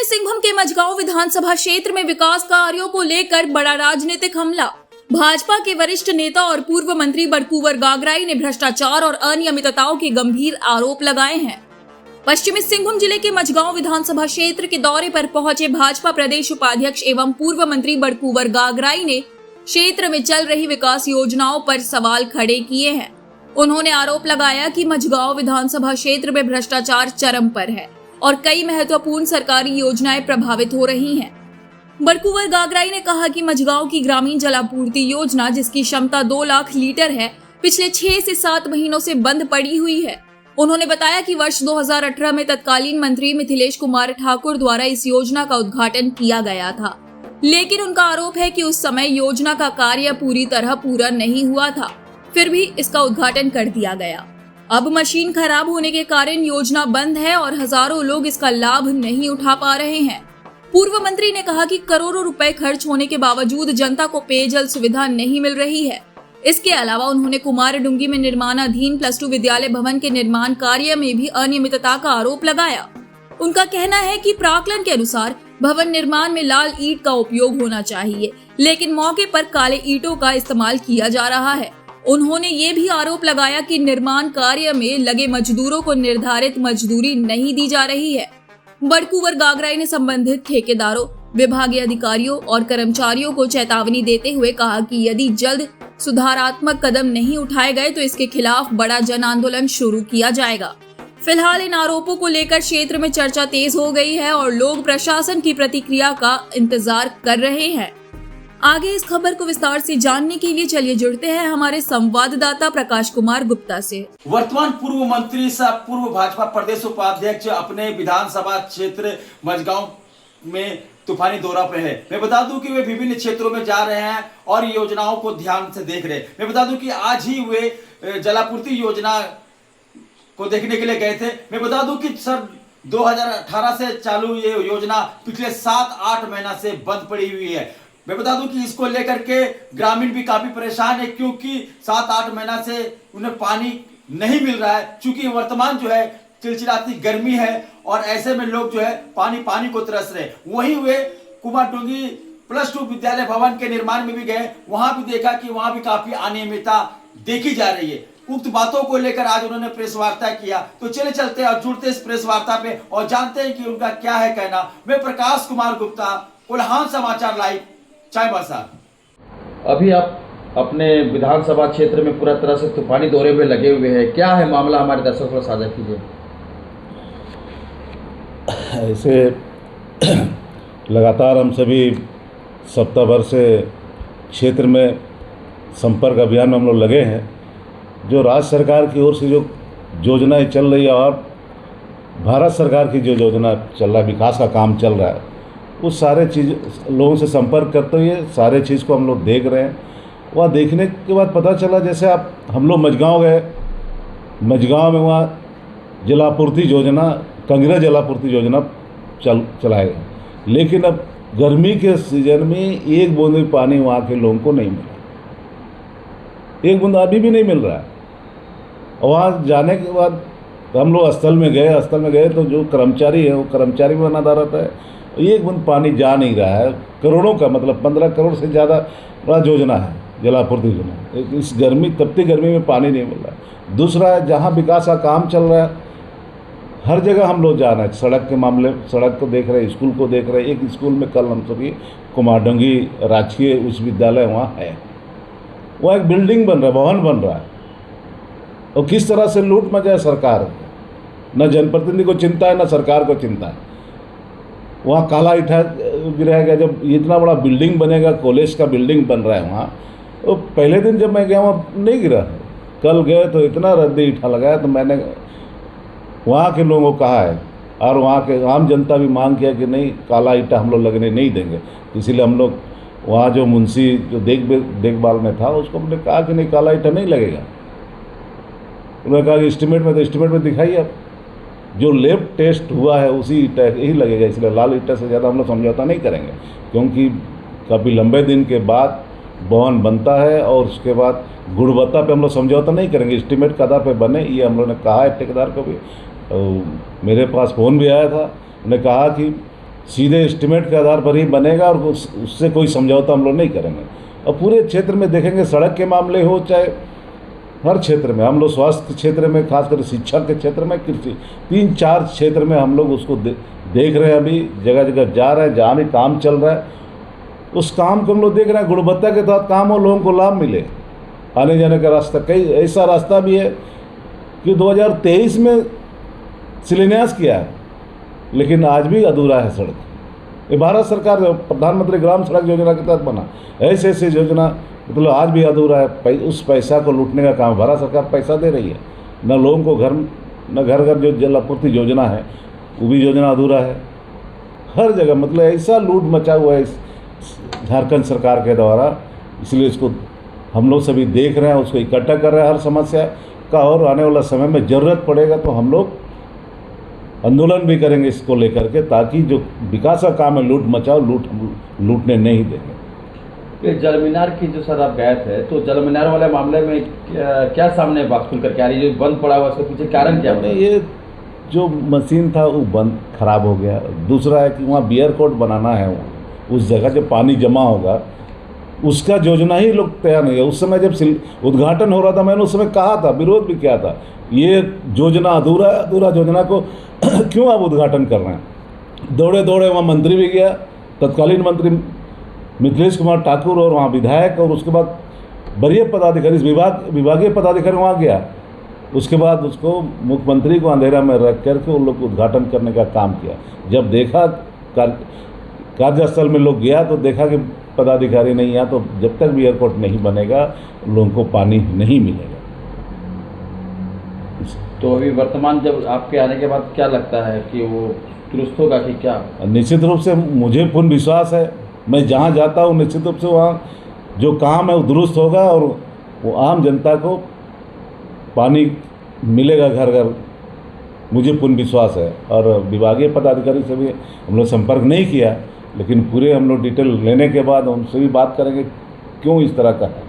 सिंहभूम के मझगांव विधानसभा क्षेत्र में विकास कार्यों को लेकर बड़ा राजनीतिक हमला। भाजपा के वरिष्ठ नेता और पूर्व मंत्री बड़कुंवर गागराई ने भ्रष्टाचार और अनियमितताओं के गंभीर आरोप लगाए हैं। पश्चिमी सिंहभूम जिले के मझगांव विधानसभा क्षेत्र के दौरे पर पहुंचे भाजपा प्रदेश उपाध्यक्ष एवं पूर्व मंत्री बड़कुंवर गागराई ने क्षेत्र में चल रही विकास योजनाओं पर सवाल खड़े किए हैं। उन्होंने आरोप लगाया कि मझगांव विधानसभा क्षेत्र में भ्रष्टाचार चरम पर है और कई महत्वपूर्ण सरकारी योजनाएं प्रभावित हो रही हैं। बड़कुंवर गागराई ने कहा कि मझगांव की ग्रामीण जलापूर्ति योजना, जिसकी क्षमता 2 लाख लीटर है, पिछले 6 से 7 महीनों से बंद पड़ी हुई है। उन्होंने बताया कि वर्ष 2018 में तत्कालीन मंत्री मिथिलेश कुमार ठाकुर द्वारा इस योजना का उद्घाटन किया गया था, लेकिन उनका आरोप है कि उस समय योजना का कार्य पूरी तरह पूरा नहीं हुआ था, फिर भी इसका उद्घाटन कर दिया गया। अब मशीन खराब होने के कारण योजना बंद है और हजारों लोग इसका लाभ नहीं उठा पा रहे हैं। पूर्व मंत्री ने कहा कि करोड़ों रुपए खर्च होने के बावजूद जनता को पेयजल सुविधा नहीं मिल रही है। इसके अलावा उन्होंने कुमारडुंगी में निर्माणाधीन +2 विद्यालय भवन के निर्माण कार्य में भी अनियमितता का आरोप लगाया। उनका कहना है कि प्राक्कलन के अनुसार भवन निर्माण में लाल ईंट का उपयोग होना चाहिए, लेकिन मौके पर काले ईंटों का इस्तेमाल किया जा रहा है। उन्होंने ये भी आरोप लगाया कि निर्माण कार्य में लगे मजदूरों को निर्धारित मजदूरी नहीं दी जा रही है। बड़कुंवर गागराई ने संबंधित ठेकेदारों, विभागीय अधिकारियों और कर्मचारियों को चेतावनी देते हुए कहा कि यदि जल्द सुधारात्मक कदम नहीं उठाए गए तो इसके खिलाफ बड़ा जन आंदोलन शुरू किया जाएगा। फिलहाल इन आरोपों को लेकर क्षेत्र में चर्चा तेज हो गई है और लोग प्रशासन की प्रतिक्रिया का इंतजार कर रहे हैं। आगे इस खबर को विस्तार से जानने के लिए चलिए जुड़ते हैं हमारे संवाददाता प्रकाश कुमार गुप्ता से। वर्तमान पूर्व मंत्री सह पूर्व भाजपा प्रदेश उपाध्यक्ष अपने विधानसभा क्षेत्र मझगांव में तूफानी दौरा पे है। मैं बता दूं कि वे विभिन्न क्षेत्रों में जा रहे हैं और योजनाओं को ध्यान से देख रहे हैं। मैं बता दूं कि आज ही वे जलापूर्ति योजना को देखने के लिए गए थे। मैं बता दूं कि सर 2018 से चालू ये योजना पिछले 7-8 महीना से बंद पड़ी हुई है। मैं बता दूं कि इसको लेकर के ग्रामीण भी काफी परेशान है, क्योंकि 7-8 महीना से उन्हें पानी नहीं मिल रहा है। चूंकि वर्तमान जो है चिलचिलाती गर्मी है और ऐसे में लोग जो है पानी को तरस रहे। वहीं वे कुमारडुंगी +2 विद्यालय भवन के निर्माण में भी गए, वहां भी देखा कि वहां भी काफी अनियमितता देखी जा रही है। उक्त बातों को लेकर आज उन्होंने प्रेस वार्ता किया, तो चलते और जुड़ते इस प्रेस वार्ता पे और जानते हैं कि उनका क्या है कहना। मैं प्रकाश कुमार गुप्ता, कोल्हान समाचार लाइव, चाईबासा। अभी आप अपने विधानसभा क्षेत्र में पूरा तरह से तूफानी दौरे में लगे हुए हैं, क्या है मामला, हमारे दर्शकों को साझा कीजिए। ऐसे लगातार हम सभी सप्ताह भर से क्षेत्र में संपर्क अभियान में हम लोग लगे हैं। जो राज्य सरकार की ओर से जो योजनाएं चल रही है और भारत सरकार की जो योजना चल रहा है, विकास का काम चल रहा है, उस सारे चीज़ लोगों से संपर्क करते हुए सारे चीज़ को हम लोग देख रहे हैं। वहाँ देखने के बाद पता चला, जैसे हम लोग मझगांव गए, मझगांव में वहाँ जलापूर्ति योजना, कंगरा जलापूर्ति योजना चलाए गए, लेकिन अब गर्मी के सीजन में एक बूंद भी पानी वहाँ के लोगों को नहीं मिला, एक बूंद अभी भी नहीं मिल रहा है। और वहाँ जाने के बाद हम लोग स्थल में गए तो जो कर्मचारी है वो कर्मचारी भी बना रहता है, एक बूंद पानी जा नहीं रहा है। करोड़ों का, मतलब 15 करोड़ से ज़्यादा बड़ा योजना है जलापूर्ति योजना। इस गर्मी, तपती गर्मी में पानी नहीं मिल रहा है। दूसरा है, जहाँ विकास का काम चल रहा है हर जगह हम लोग जा रहे हैं। सड़क के मामले, सड़क को देख रहे हैं, स्कूल को देख रहे हैं। एक स्कूल में कल हम सभी कुमारडुंगी राजकीय उच्च विद्यालय वहाँ है, वहाँ एक बिल्डिंग बन रहा है, भवन बन रहा है, और किस तरह से लूट मचा है सरकार। न जनप्रतिनिधि को चिंता है, न सरकार को चिंता है। वहाँ काला ईंटा गिराएगा, जब इतना बड़ा बिल्डिंग बनेगा, कॉलेज का बिल्डिंग बन रहा है वहाँ। तो पहले दिन जब मैं गया वहाँ नहीं गिरा, कल गए तो इतना रद्दी ईंटा लगाया। तो मैंने वहाँ के लोगों को कहा है और वहाँ के आम जनता भी मांग किया कि नहीं, काला ईंटा हम लोग लगने नहीं देंगे। इसीलिए हम लोग वहाँ जो मुंशी जो देखभाल में था उसको हमने कहा कि नहीं, काला ईंटा नहीं लगेगा। उन्होंने कहा कि एस्टिमेट में दिखाइए आप, जो लैब टेस्ट हुआ है उसी ईंटा ही लगेगा। इसलिए लाल ईंटा से ज़्यादा हम लोग समझौता नहीं करेंगे, क्योंकि काफ़ी लंबे दिन के बाद भवन बनता है और उसके बाद गुणवत्ता पे हम लोग समझौता नहीं करेंगे। एस्टिमेट के आधार पे बने, ये हम लोगों ने कहा है ठेकेदार को भी। मेरे पास फ़ोन भी आया था, उन्होंने कहा कि सीधे एस्टिमेट के आधार पर ही बनेगा और उससे कोई समझौता हम लोग नहीं करेंगे। और पूरे क्षेत्र में देखेंगे, सड़क के मामले हो चाहे हर क्षेत्र में, हम लोग स्वास्थ्य के क्षेत्र में, खासकर शिक्षा के क्षेत्र में, कृषि, 3-4 क्षेत्र में हम लोग उसको देख रहे हैं। अभी जगह जगह जा रहे हैं, जहाँ भी काम चल रहा है उस काम को हम लोग देख रहे हैं। गुणवत्ता के तहत काम हो, लोगों को लाभ मिले, आने जाने का रास्ता। कई ऐसा रास्ता भी है कि 2023 में शिलान्यास किया है, लेकिन आज भी अधूरा है सड़क। ये भारत सरकार प्रधानमंत्री ग्राम सड़क योजना के तहत बना, ऐसे ऐसे योजना मतलब आज भी अधूरा है। उस पैसा को लूटने का काम, भारत सरकार पैसा दे रही है, न लोगों को घर, न घर घर जो जल आपूर्ति योजना है वो भी योजना अधूरा है। हर जगह मतलब ऐसा लूट मचा हुआ है इस झारखंड सरकार के द्वारा, इसलिए इसको हम लोग सभी देख रहे हैं, उसको इकट्ठा कर रहे हैं हर समस्या का। और आने वाला समय में ज़रूरत पड़ेगा तो हम लोग आंदोलन भी करेंगे इसको लेकर के, ताकि जो विकास का काम है लूट मचाओ, लूटने नहीं देंगे। ये जल मीनार की जो सर आप गए थे, तो जल मीनार वाले मामले में क्या सामने बात खुल करके आ रही है? जो बंद पड़ा हुआ उसके पीछे कारण क्या है? ये जो मशीन था वो बंद खराब हो गया। दूसरा है कि वहाँ बियर कोर्ट बनाना है, उस जगह जो पानी जमा होगा उसका योजना ही लोग तैयार नहीं है। उस समय जब उद्घाटन हो रहा था, मैंने उस समय कहा था, विरोध भी किया था, ये योजना अधूरा है, अधूरा योजना को क्यों आप उद्घाटन कर रहे हैं? दौड़े दौड़े वहाँ मंत्री भी गया, तत्कालीन मंत्री मिथिलेश कुमार ठाकुर, और वहाँ विधायक, और उसके बाद वरीय पदाधिकारी, विभागीय पदाधिकारी वहाँ गया। उसके बाद उसको मुख्यमंत्री को अंधेरा में रख करके उन लोग को उद्घाटन करने का काम किया। जब देखा कार्यस्थल में लोग गया तो देखा कि पदाधिकारी नहीं आया, तो जब तक भी एयरपोर्ट नहीं बनेगा लोगों को पानी नहीं मिलेगा। तो अभी वर्तमान जब आपके आने के बाद क्या लगता है कि वो दुरुस्त होगा कि क्या? निश्चित रूप से मुझे पूर्ण विश्वास है, मैं जहाँ जाता हूँ निश्चित रूप से वहाँ जो काम है वो दुरुस्त होगा और वो आम जनता को पानी मिलेगा घर घर, मुझे पूर्ण विश्वास है। और विभागीय पदाधिकारी से भी हम लोग संपर्क नहीं किया, लेकिन पूरे हम लोग डिटेल लेने के बाद उनसे भी बात करेंगे क्यों इस तरह का है।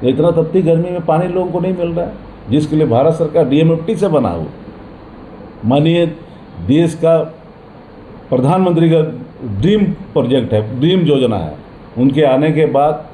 इतना तपती गर्मी में पानी लोगों को नहीं मिल रहा है, जिसके लिए भारत सरकार DMFT से बना हो, मानिए देश का प्रधानमंत्री का ड्रीम प्रोजेक्ट है, ड्रीम योजना है। उनके आने के बाद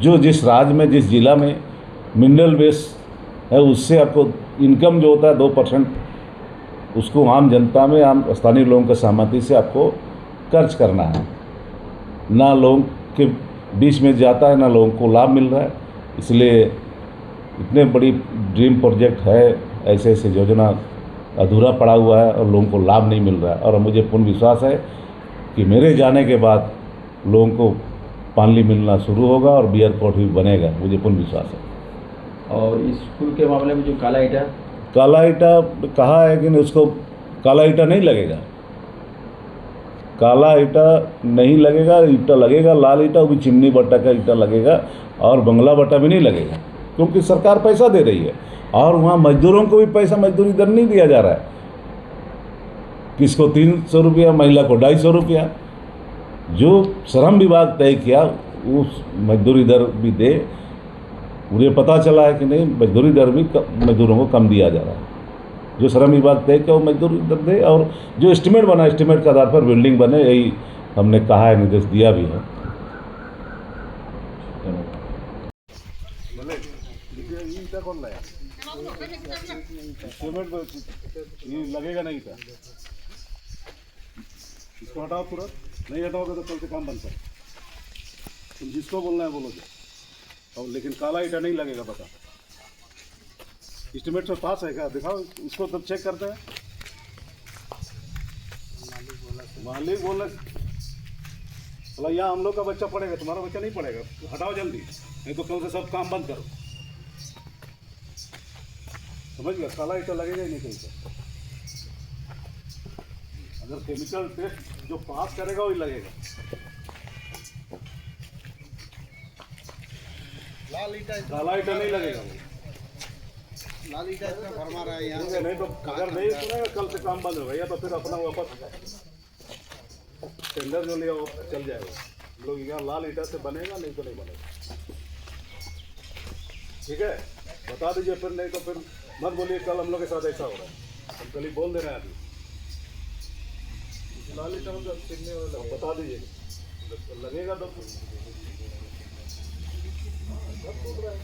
जो जिस राज्य में, जिस जिला में मिनरल वेस्ट है, उससे आपको इनकम जो होता है 2%, उसको आम जनता में, आम स्थानीय लोगों के सहमति से आपको खर्च करना है। ना लोगों के बीच में जाता है, ना लोगों को लाभ मिल रहा है। इसलिए इतने बड़ी ड्रीम प्रोजेक्ट है, ऐसे ऐसे योजना अधूरा पड़ा हुआ है और लोगों को लाभ नहीं मिल रहा है। और मुझे पूर्ण विश्वास है कि मेरे जाने के बाद लोगों को पानी मिलना शुरू होगा और बियर कोर्ट भी बनेगा, मुझे पूर्ण विश्वास है। और इस पुल के मामले में जो काला ईटा कहा है कि उसको काला ईटा नहीं लगेगा, काला ईटा नहीं लगेगा, ईटा लगेगा लाल ईटा, वो भी चिमनी बट्टा का ईटा लगेगा, और बंगला बट्टा भी नहीं लगेगा, क्योंकि सरकार पैसा दे रही है। और वहाँ मजदूरों को भी पैसा, मजदूरी दर नहीं दिया जा रहा है, किसको 300 रुपया, महिला को 250 रुपया, जो श्रम विभाग तय किया उस मजदूरी दर भी दे। मुझे पता चला है कि नहीं, मजदूरी दर भी मजदूरों को कम दिया जा रहा है, जो श्रम विभाग तय किया वो मजदूरी दर दे, और जो एस्टिमेट बना, एस्टिमेट के आधार पर बिल्डिंग बने, यही हमने कहा है, निर्देश दिया भी है। लगेगा नहीं था, इसको हटाओ तुरंत, नहीं हटाओगे तो कल से काम बंद करो। तुम जिसको बोलना है बोलोगे, और लेकिन काला ईटा नहीं लगेगा। बता, एस्टिमेट से पास है क्या? दिखाओ इसको, तब चेक करते हैं। मालिक बोला बोला यहाँ हम लोग का बच्चा पढ़ेगा, तुम्हारा बच्चा नहीं पढ़ेगा, हटाओ जल्दी, नहीं तो कल से सब काम बंद करो। समझ गया? काला ईटा लगेगा ही नहीं कहीं पर। अगर केमिकल टेस्ट जो पास करेगा वही लगेगा। काला ईटा नहीं लगेगा, लाल ईटा इसमें भरमा रहा है यहाँ। नहीं तो अगर नहीं सुनेगा कल से काम बंद होगा, या तो फिर अपना वापस टेंडर जो लिया वो चल जाएगा। लोग यहाँ लाल ईटा से बनेगा, नहीं तो नहीं बनेगा। ठीक है, बता दीजिए फिर, नहीं तो फिर मत बोलिए कल हम लोग के साथ ऐसा हो रहा है। हम कल ही बोल दे रहे हैं अभी। लाली चावल बता दीजिए लगेगा तो सब टूट रहा है।